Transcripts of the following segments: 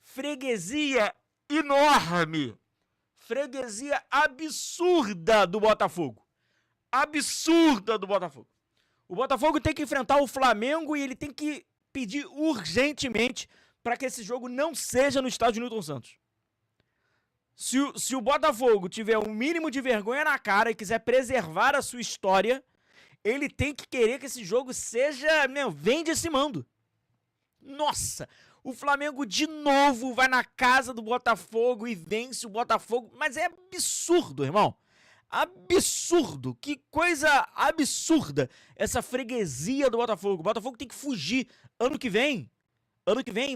Freguesia enorme. Freguesia absurda do Botafogo. Absurda do Botafogo. O Botafogo tem que enfrentar o Flamengo e ele tem que pedir urgentemente para que esse jogo não seja no estádio Newton Santos. Se o Botafogo tiver um mínimo de vergonha na cara e quiser preservar a sua história, ele tem que querer que esse jogo seja, vem de cimando. Nossa, o Flamengo de novo vai na casa do Botafogo e vence o Botafogo, mas é absurdo, irmão. Absurdo, que coisa absurda essa freguesia do Botafogo. O Botafogo tem que fugir ano que vem,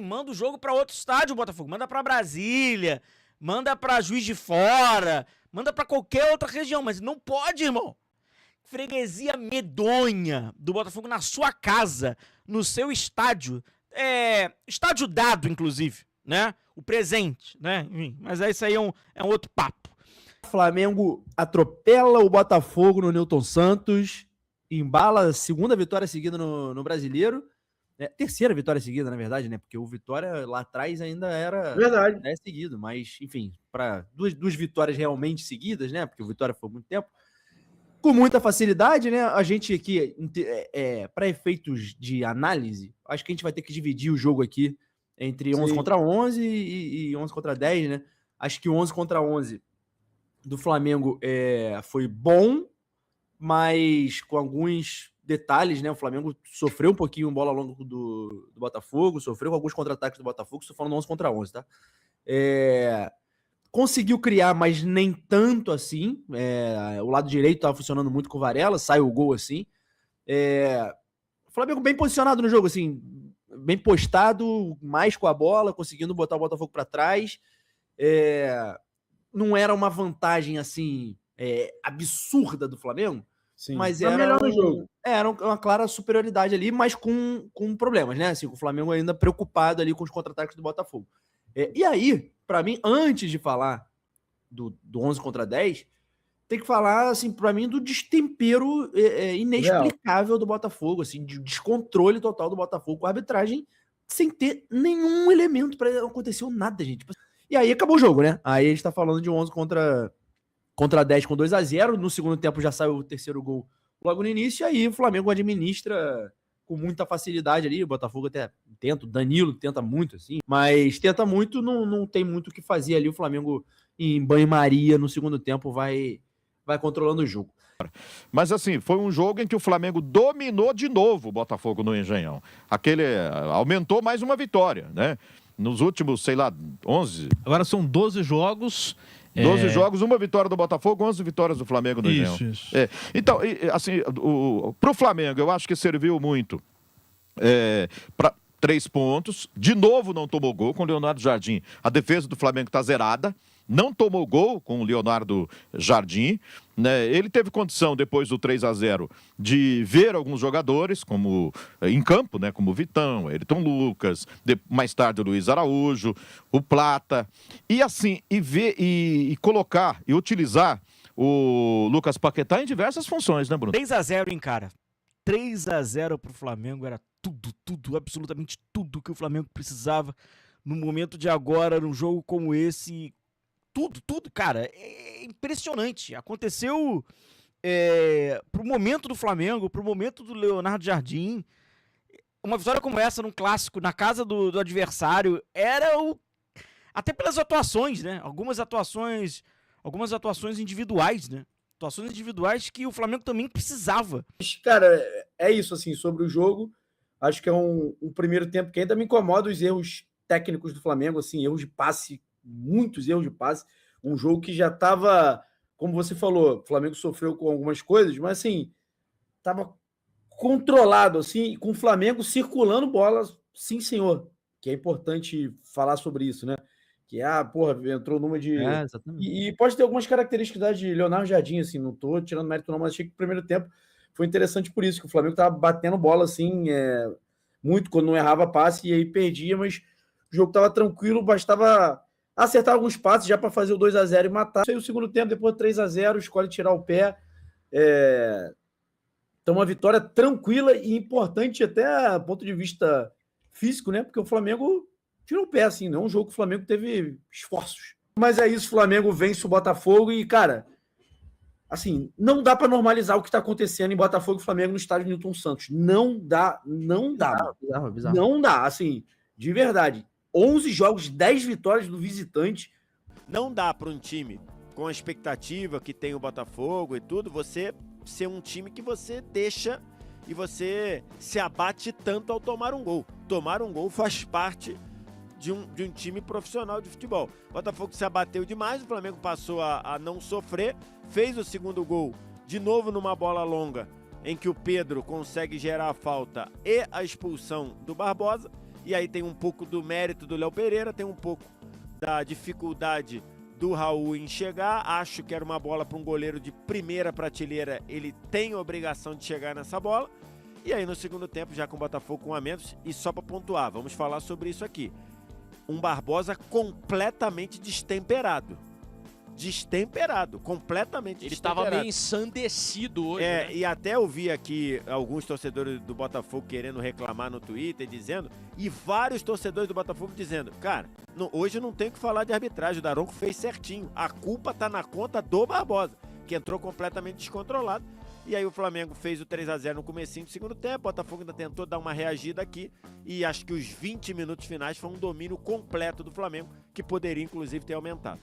manda o jogo pra outro estádio, o Botafogo. Manda pra Brasília, manda pra Juiz de Fora, manda pra qualquer outra região, mas não pode, irmão. Freguesia medonha do Botafogo na sua casa, no seu estádio. Estádio dado, inclusive, né? O presente, né? Enfim, mas isso aí é um outro papo. Flamengo atropela o Botafogo no Newton Santos, embala a segunda vitória seguida no Brasileiro. Terceira vitória seguida, na verdade, né? Porque o Vitória lá atrás ainda era seguido, mas, enfim, para duas vitórias realmente seguidas, né? Porque o Vitória foi muito tempo. Com muita facilidade, né? A gente aqui, para efeitos de análise, acho que a gente vai ter que dividir o jogo aqui entre 11 contra 11 e 11 contra 10, né? Acho que o 11 contra 11 do Flamengo foi bom, mas com alguns detalhes, né? O Flamengo sofreu um pouquinho bola longa do Botafogo, sofreu com alguns contra-ataques do Botafogo, estou falando 11 contra 11, tá? Conseguiu criar, mas nem tanto assim. O lado direito estava funcionando muito com o Varela, sai o gol assim. O Flamengo bem posicionado no jogo, assim, bem postado, mais com a bola, conseguindo botar o Botafogo para trás. Não era uma vantagem assim absurda do Flamengo, sim, mas era melhor no jogo. Era uma clara superioridade ali, mas com problemas, né? Assim, com o Flamengo ainda preocupado ali com os contra-ataques do Botafogo. E aí, para mim, antes de falar do 11 contra 10, tem que falar, assim, para mim, do destempero inexplicável do Botafogo, assim, de descontrole total do Botafogo com a arbitragem, sem ter nenhum elemento para não acontecer nada, gente. E aí acabou o jogo, né? Aí a gente tá falando de 11 contra 10 com 2-0. No segundo tempo já saiu o terceiro gol logo no início. E aí o Flamengo administra com muita facilidade ali. O Botafogo até tenta, o Danilo tenta muito, assim. Mas tenta muito, não tem muito o que fazer ali. O Flamengo em banho-maria no segundo tempo vai controlando o jogo. Mas assim, foi um jogo em que o Flamengo dominou de novo o Botafogo no Engenhão. Aumentou mais uma vitória, né? Nos últimos, 11... Agora são 12 jogos... 12 jogos, uma vitória do Botafogo, 11 vitórias do Flamengo no Engenhão. Isso. Então, assim, pro Flamengo, eu acho que serviu muito para 3 pontos. De novo não tomou gol com o Leonardo Jardim. A defesa do Flamengo está zerada. Não tomou gol com o Leonardo Jardim, né? Ele teve condição, depois do 3-0, de ver alguns jogadores como em campo, né? Como o Vitão, Ayrton Lucas, mais tarde o Luiz Araújo, o Plata. E assim, e colocar e utilizar o Lucas Paquetá em diversas funções, né, Bruno? 3-0, hein, cara? 3-0 pro Flamengo era tudo, absolutamente tudo que o Flamengo precisava no momento de agora, num jogo como esse. Tudo, cara, é impressionante. Aconteceu pro momento do Flamengo, pro momento do Leonardo Jardim. Uma vitória como essa, num clássico, na casa do adversário, até pelas atuações, né? Algumas atuações individuais, né? Atuações individuais que o Flamengo também precisava. Cara, é isso, assim, sobre o jogo. Acho que é um primeiro tempo que ainda me incomoda os erros técnicos do Flamengo, assim, erros de passe, muitos erros de passe, um jogo que já estava, como você falou, o Flamengo sofreu com algumas coisas, mas assim, estava controlado, assim, com o Flamengo circulando bola, sim senhor, que é importante falar sobre isso, né, que entrou numa de... E pode ter algumas características de Leonardo Jardim, assim, não tô tirando mérito não, mas achei que o primeiro tempo foi interessante por isso, que o Flamengo estava batendo bola, assim, muito, quando não errava passe, e aí perdia, mas o jogo estava tranquilo, bastava acertar alguns passes já para fazer o 2-0 e matar. Aí o segundo tempo, depois 3-0, escolhe tirar o pé. Então, uma vitória tranquila e importante até do ponto de vista físico, né? Porque o Flamengo tirou o pé, assim, não é um jogo que o Flamengo teve esforços. Mas é isso, o Flamengo vence o Botafogo e, cara, assim, não dá para normalizar o que tá acontecendo em Botafogo e Flamengo no estádio Newton Santos. Não dá. Bizarro. Não dá, assim, de verdade. 11 jogos, 10 vitórias do visitante. Não dá para um time com a expectativa que tem o Botafogo e tudo, você ser um time que você deixa e você se abate tanto ao tomar um gol. Tomar um gol faz parte de um time profissional de futebol. O Botafogo se abateu demais, o Flamengo passou a não sofrer, fez o segundo gol de novo numa bola longa, em que o Pedro consegue gerar a falta e a expulsão do Barbosa, e aí tem um pouco do mérito do Léo Pereira, tem um pouco da dificuldade do Raul em chegar. Acho que era uma bola para um goleiro de primeira prateleira, ele tem a obrigação de chegar nessa bola. E aí no segundo tempo, já com o Botafogo com a menos, e só para pontuar, vamos falar sobre isso aqui. Um Barbosa completamente destemperado. Completamente ele destemperado. Ele estava meio ensandecido hoje, né? E até eu vi aqui alguns torcedores do Botafogo querendo reclamar no Twitter, dizendo, e vários torcedores do Botafogo dizendo, cara, hoje não tem o que falar de arbitragem, o Daronco fez certinho, a culpa tá na conta do Barbosa, que entrou completamente descontrolado. E aí o Flamengo fez o 3-0 no comecinho do segundo tempo, o Botafogo ainda tentou dar uma reagida aqui, e acho que os 20 minutos finais foi um domínio completo do Flamengo, que poderia inclusive ter aumentado.